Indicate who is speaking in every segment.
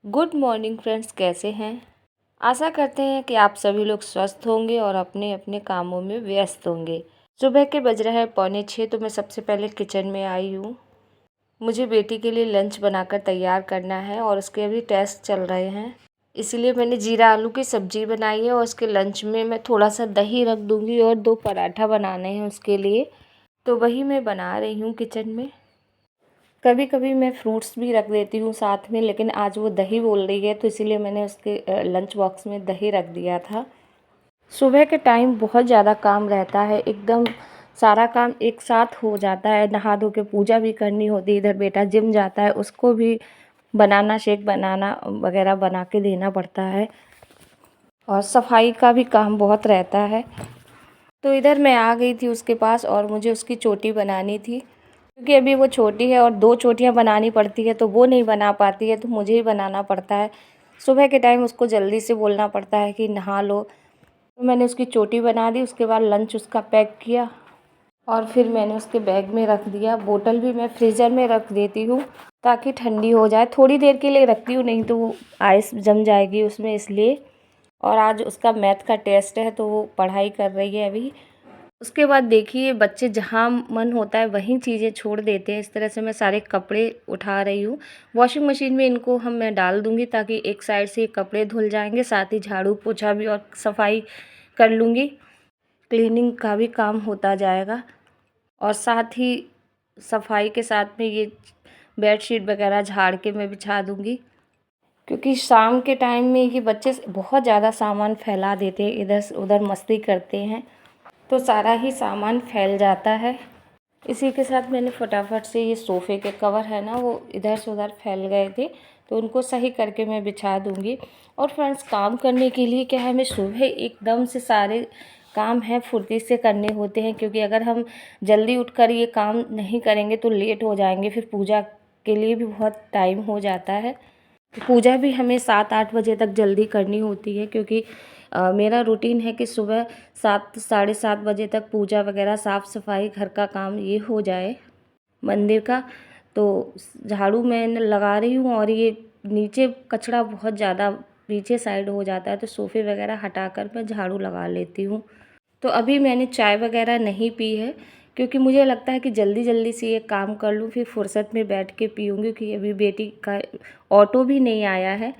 Speaker 1: Good morning friends, कैसे हैं। आशा करते हैं कि आप सभी लोग स्वस्थ होंगे और अपने अपने कामों में व्यस्त होंगे। सुबह के बज रहे हैं 5:45, तो मैं सबसे पहले किचन में आई हूँ। मुझे बेटी के लिए लंच बनाकर तैयार करना है और उसके अभी टेस्ट चल रहे हैं, इसीलिए मैंने जीरा आलू की सब्जी बनाई है और उसके लंच में मैं थोड़ा सा दही रख दूँगी और 2 पराठा बनाने हैं उसके लिए, तो वही मैं बना रही हूँ किचन में। कभी कभी मैं फ्रूट्स भी रख देती हूँ साथ में, लेकिन आज वो दही बोल रही है तो इसीलिए मैंने उसके लंच बॉक्स में दही रख दिया था। सुबह के टाइम बहुत ज़्यादा काम रहता है, एकदम सारा काम एक साथ हो जाता है। नहा धो के पूजा भी करनी होती है, इधर बेटा जिम जाता है, उसको भी बनाना, शेक बनाना वगैरह बना के देना पड़ता है, और सफाई का भी काम बहुत रहता है। तो इधर मैं आ गई थी उसके पास और मुझे उसकी चोटी बनानी थी, क्योंकि अभी वो छोटी है और 2 चोटियाँ बनानी पड़ती है, तो वो नहीं बना पाती है तो मुझे ही बनाना पड़ता है। सुबह के टाइम उसको जल्दी से बोलना पड़ता है कि नहा लो, तो मैंने उसकी चोटी बना दी। उसके बाद लंच उसका पैक किया और फिर मैंने उसके बैग में रख दिया। बोतल भी मैं फ्रीज़र में रख देती हूँ ताकि ठंडी हो जाए, थोड़ी देर के लिए रखती हूँ, नहीं तो वो आइस जम जाएगी उसमें, इसलिए। और आज उसका मैथ का टेस्ट है तो वो पढ़ाई कर रही है अभी। उसके बाद देखिए, बच्चे जहाँ मन होता है वहीं चीज़ें छोड़ देते हैं। इस तरह से मैं सारे कपड़े उठा रही हूँ। वॉशिंग मशीन में इनको मैं डाल दूँगी ताकि एक साइड से कपड़े धुल जाएंगे, साथ ही झाड़ू पोछा भी और सफाई कर लूँगी। क्लीनिंग का भी काम होता जाएगा और साथ ही सफाई के साथ में ये बेडशीट वगैरह झाड़ के मैं बिछा दूँगी, क्योंकि शाम के टाइम में ये बच्चे बहुत ज़्यादा सामान फैला देते हैं, इधर से उधर मस्ती करते हैं, तो सारा ही सामान फैल जाता है। इसी के साथ मैंने फटाफट से ये सोफ़े के कवर है ना, वो इधर से उधर फैल गए थे, तो उनको सही करके मैं बिछा दूँगी। और फ्रेंड्स, काम करने के लिए क्या है, हमें सुबह एकदम से सारे काम हैं फुर्ती से करने होते हैं, क्योंकि अगर हम जल्दी उठकर ये काम नहीं करेंगे तो लेट हो जाएंगे, फिर पूजा के लिए भी बहुत टाइम हो जाता है। पूजा भी हमें 7-8 बजे तक जल्दी करनी होती है, क्योंकि मेरा रूटीन है कि सुबह 7 साढ़े 7 बजे तक पूजा वगैरह, साफ़ सफाई, घर का काम ये हो जाए मंदिर का। तो झाड़ू मैं लगा रही हूँ और ये नीचे कचरा बहुत ज़्यादा पीछे साइड हो जाता है, तो सोफ़े वगैरह हटाकर मैं झाड़ू लगा लेती हूँ। तो अभी मैंने चाय वगैरह नहीं पी है, क्योंकि मुझे लगता है कि जल्दी जल्दी से ये काम कर लूँ, फिर फुर्सत में बैठ के पीऊँगी, क्योंकि अभी बेटी का ऑटो भी नहीं आया है।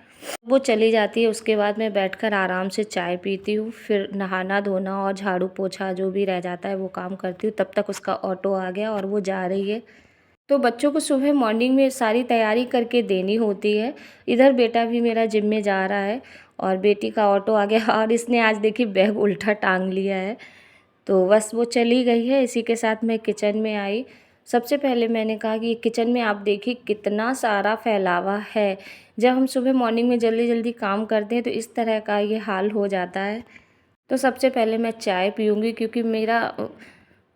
Speaker 1: वो चली जाती है, उसके बाद मैं बैठकर आराम से चाय पीती हूँ, फिर नहाना धोना और झाड़ू पोछा जो भी रह जाता है वो काम करती हूँ। तब तक उसका ऑटो आ गया और वो जा रही है। तो बच्चों को सुबह मॉर्निंग में सारी तैयारी करके देनी होती है। इधर बेटा भी मेरा जिम में जा रहा है और बेटी का ऑटो आ गया, और इसने आज देखिए बैग उल्टा टांग लिया है, तो बस वो चली गई है। इसी के साथ मैं किचन में आई। सबसे पहले मैंने कहा कि किचन में आप देखिए कितना सारा फैलावा है। जब हम सुबह मॉर्निंग में जल्दी जल्दी काम करते हैं तो इस तरह का ये हाल हो जाता है। तो सबसे पहले मैं चाय पीऊँगी, क्योंकि मेरा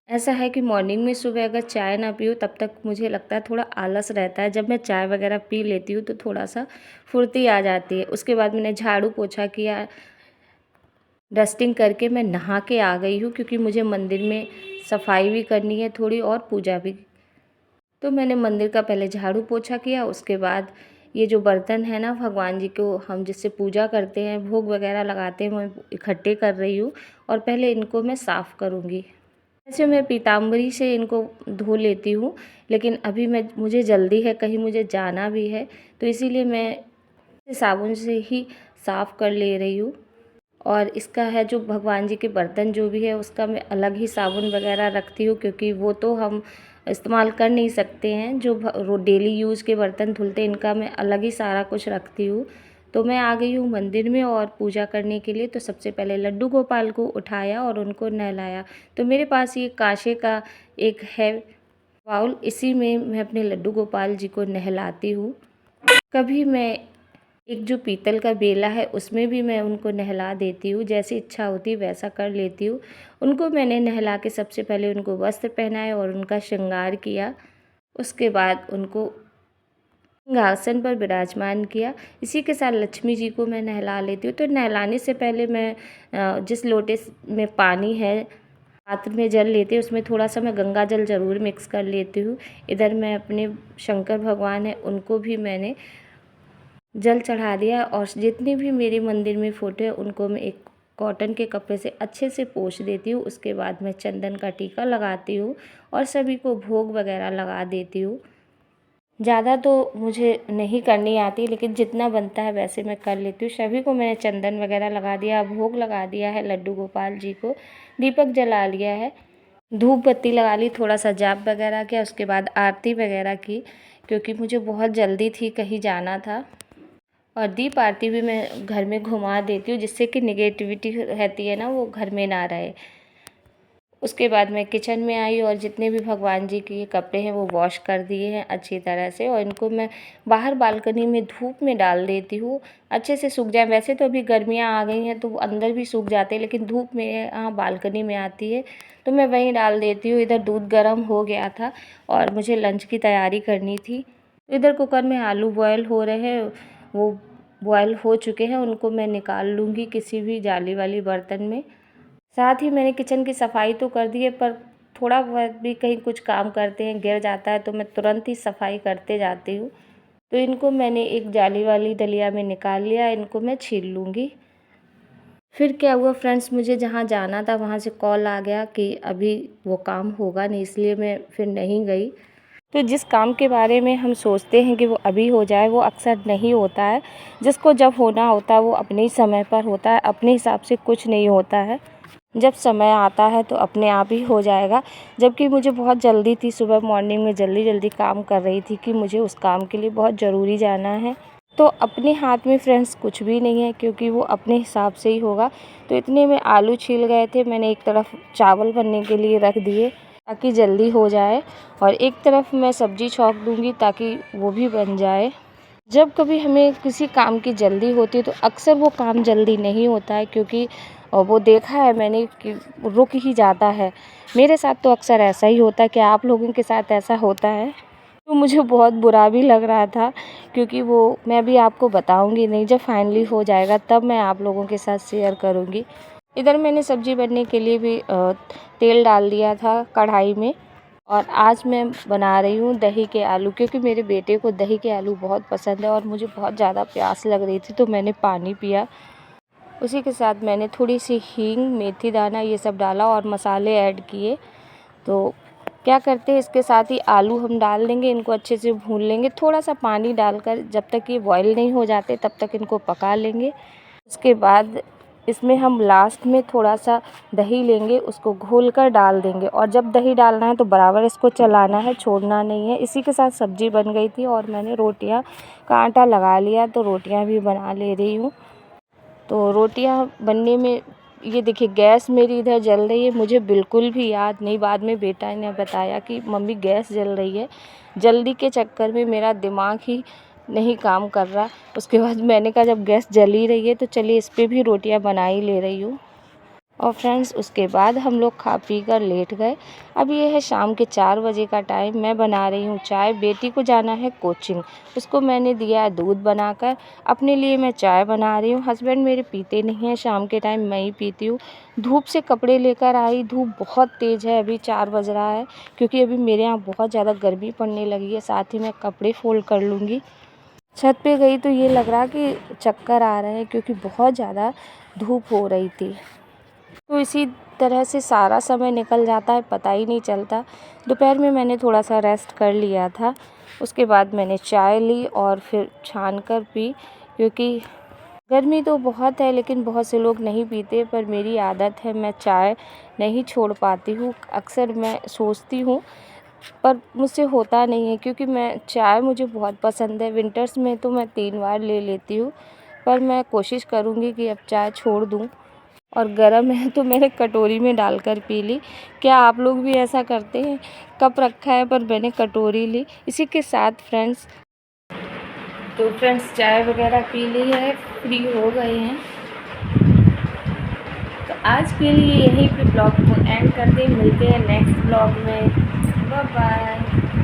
Speaker 1: ऐसा है कि मॉर्निंग में सुबह अगर चाय ना पीऊँ तब तक मुझे लगता है थोड़ा आलस रहता है। जब मैं चाय वगैरह पी लेती हूँ तो थोड़ा सा फुर्ती आ जाती है। उसके बाद मैंने झाड़ू पोछा किया, डस्टिंग करके मैं नहा के आ गई हूँ, क्योंकि मुझे मंदिर में सफाई भी करनी है थोड़ी और पूजा भी। तो मैंने मंदिर का पहले झाड़ू पोछा किया, उसके बाद ये जो बर्तन है ना, भगवान जी को हम जिससे पूजा करते हैं, भोग वगैरह लगाते हैं, मैं इकट्ठे कर रही हूँ और पहले इनको मैं साफ़ करूँगी। वैसे मैं पीताम्बरी से इनको धो लेती हूँ, लेकिन अभी मुझे जल्दी है, कहीं मुझे जाना भी है, तो इसीलिए मैं साबुन से ही साफ़ कर ले रही हूँ। और इसका है जो भगवान जी के बर्तन जो भी है उसका मैं अलग ही साबुन वगैरह रखती हूँ, क्योंकि वो तो हम इस्तेमाल कर नहीं सकते हैं। जो डेली यूज़ के बर्तन धुलते हैं इनका मैं अलग ही सारा कुछ रखती हूँ। तो मैं आ गई हूँ मंदिर में और पूजा करने के लिए। तो सबसे पहले लड्डू गोपाल को उठाया और उनको नहलाया। तो मेरे पास ये कांसे का एक है बाउल, इसी में मैं अपने लड्डू गोपाल जी को नहलाती हूँ। कभी मैं एक जो पीतल का बेला है उसमें भी मैं उनको नहला देती हूँ, जैसी इच्छा होती है वैसा कर लेती हूँ। उनको मैंने नहला के सबसे पहले उनको वस्त्र पहनाए और उनका श्रृंगार किया। उसके बाद उनको सिंहासन पर विराजमान किया। इसी के साथ लक्ष्मी जी को मैं नहला लेती हूँ। तो नहलाने से पहले मैं जिस लोटे में पानी है, हाथ में जल लेती हूँ, उसमें थोड़ा सा मैं गंगा जल ज़रूर मिक्स कर लेती हूँ। इधर मैं अपने शंकर भगवान हैं उनको भी मैंने जल चढ़ा दिया और जितनी भी मेरे मंदिर में फ़ोटो है उनको मैं एक कॉटन के कपड़े से अच्छे से पोंछ देती हूँ। उसके बाद मैं चंदन का टीका लगाती हूँ और सभी को भोग वगैरह लगा देती हूँ। ज़्यादा तो मुझे नहीं करनी आती, लेकिन जितना बनता है वैसे मैं कर लेती हूँ। सभी को मैंने चंदन वगैरह लगा दिया, भोग लगा दिया है लड्डू गोपाल जी को, दीपक जला लिया है, धूप बत्ती लगा ली, थोड़ा सा जाप वगैरह किया, उसके बाद आरती वगैरह की, क्योंकि मुझे बहुत जल्दी थी, कहीं जाना था। और दीप आरती भी मैं घर में घुमा देती हूँ, जिससे कि निगेटिविटी रहती है ना वो घर में ना रहे। उसके बाद मैं किचन में आई और जितने भी भगवान जी के कपड़े हैं वो वॉश कर दिए हैं अच्छी तरह से, और इनको मैं बाहर बालकनी में धूप में डाल देती हूँ, अच्छे से सूख जाए। वैसे तो अभी गर्मियाँ आ गई हैं तो अंदर भी सूख जाते हैं, लेकिन धूप में यहाँ बालकनी में आती है तो मैं वहीं डाल देती हूँ। इधर दूध गर्म हो गया था और मुझे लंच की तैयारी करनी थी। इधर कुकर में आलू बॉयल हो रहे हैं, वो बॉयल हो चुके हैं, उनको मैं निकाल लूँगी किसी भी जाली वाली बर्तन में। साथ ही मैंने किचन की सफाई तो कर दी है, पर थोड़ा बहुत भी कहीं कुछ काम करते हैं गिर जाता है तो मैं तुरंत ही सफाई करते जाती हूँ। तो इनको मैंने एक जाली वाली डलिया में निकाल लिया, इनको मैं छील लूँगी। फिर क्या हुआ फ्रेंड्स, मुझे जहाँ जाना था वहाँ से कॉल आ गया कि अभी वो काम होगा नहीं, इसलिए मैं फिर नहीं गई। तो जिस काम के बारे में हम सोचते हैं कि वो अभी हो जाए, वो अक्सर नहीं होता है। जिसको जब होना होता है वो अपने ही समय पर होता है, अपने हिसाब से कुछ नहीं होता है। जब समय आता है तो अपने आप ही हो जाएगा। जबकि मुझे बहुत जल्दी थी, सुबह मॉर्निंग में जल्दी जल्दी काम कर रही थी कि मुझे उस काम के लिए बहुत ज़रूरी जाना है। तो अपने हाथ में फ्रेंड्स कुछ भी नहीं है, क्योंकि वो अपने हिसाब से ही होगा। तो इतने में आलू छिल गए थे, मैंने एक तरफ चावल बनने के लिए रख दिए ताकि जल्दी हो जाए, और एक तरफ मैं सब्ज़ी छौंक दूँगी ताकि वो भी बन जाए। जब कभी हमें किसी काम की जल्दी होती है तो अक्सर वो काम जल्दी नहीं होता है, क्योंकि वो देखा है मैंने कि रुक ही जाता है। मेरे साथ तो अक्सर ऐसा ही होता है। क्या आप लोगों के साथ ऐसा होता है? तो मुझे बहुत बुरा भी लग रहा था, क्योंकि वो मैं अभी आपको बताऊंगी नहीं, जब फाइनली हो जाएगा तब मैं आप लोगों के साथ शेयर करूंगी। इधर मैंने सब्ज़ी बनने के लिए भी तेल डाल दिया था कढ़ाई में, और आज मैं बना रही हूँ दही के आलू, क्योंकि मेरे बेटे को दही के आलू बहुत पसंद है और मुझे बहुत ज़्यादा प्यास लग रही थी तो मैंने पानी पिया। उसी के साथ मैंने थोड़ी सी हींग, मेथी दाना ये सब डाला और मसाले ऐड किए। तो क्या करते हैं, इसके साथ ही आलू हम डाल देंगे, इनको अच्छे से भून लेंगे थोड़ा सा पानी डालकर। जब तक ये बॉयल नहीं हो जाते तब तक इनको पका लेंगे। उसके बाद इसमें हम लास्ट में थोड़ा सा दही लेंगे, उसको घोल कर डाल देंगे, और जब दही डालना है तो बराबर इसको चलाना है, छोड़ना नहीं है। इसी के साथ सब्ज़ी बन गई थी और मैंने रोटियां का आटा लगा लिया, तो रोटियां भी बना ले रही हूँ। तो रोटियां बनने में ये देखिए गैस मेरी इधर जल रही है, मुझे बिल्कुल भी याद नहीं, बाद में बेटा ने बताया कि मम्मी गैस जल रही है। जल्दी के चक्कर में मेरा दिमाग ही नहीं काम कर रहा। उसके बाद मैंने कहा जब गैस जल ही रही है तो चलिए इस पे भी रोटियां बना ही ले रही हूँ। और फ्रेंड्स उसके बाद हम लोग खा पी कर लेट गए। अब ये है शाम के 4 बजे का टाइम, मैं बना रही हूँ चाय। बेटी को जाना है कोचिंग, उसको मैंने दिया है दूध बनाकर, अपने लिए मैं चाय बना रही हूँ। हस्बैंड मेरे पीते नहीं हैं, शाम के टाइम मैं ही पीती हूँ। धूप से कपड़े लेकर आई, धूप बहुत तेज़ है, अभी 4 बज रहा है, क्योंकि अभी मेरे यहाँ बहुत ज़्यादा गर्मी पड़ने लगी है। साथ ही मैं कपड़े फोल्ड कर लूँगी। छत पे गई तो ये लग रहा कि चक्कर आ रहे हैं, क्योंकि बहुत ज़्यादा धूप हो रही थी। तो इसी तरह से सारा समय निकल जाता है, पता ही नहीं चलता। दोपहर में मैंने थोड़ा सा रेस्ट कर लिया था, उसके बाद मैंने चाय ली और फिर छान कर पी, क्योंकि गर्मी तो बहुत है लेकिन बहुत से लोग नहीं पीते, पर मेरी आदत है, मैं चाय नहीं छोड़ पाती हूँ। अक्सर मैं सोचती हूँ पर मुझसे होता नहीं है, क्योंकि मैं चाय मुझे बहुत पसंद है। विंटर्स में तो मैं 3 बार ले लेती हूँ, पर मैं कोशिश करूँगी कि अब चाय छोड़ दूँ। और गर्म है तो मैंने कटोरी में डालकर पी ली। क्या आप लोग भी ऐसा करते हैं? कप रखा है पर मैंने कटोरी ली। इसी के साथ फ्रेंड्स चाय वगैरह पी ली है, फ्री हो गए हैं। तो आज के लिए यहीं पे ब्लॉग को एंड करते, मिलते हैं नेक्स्ट ब्लॉग में। Bye bye.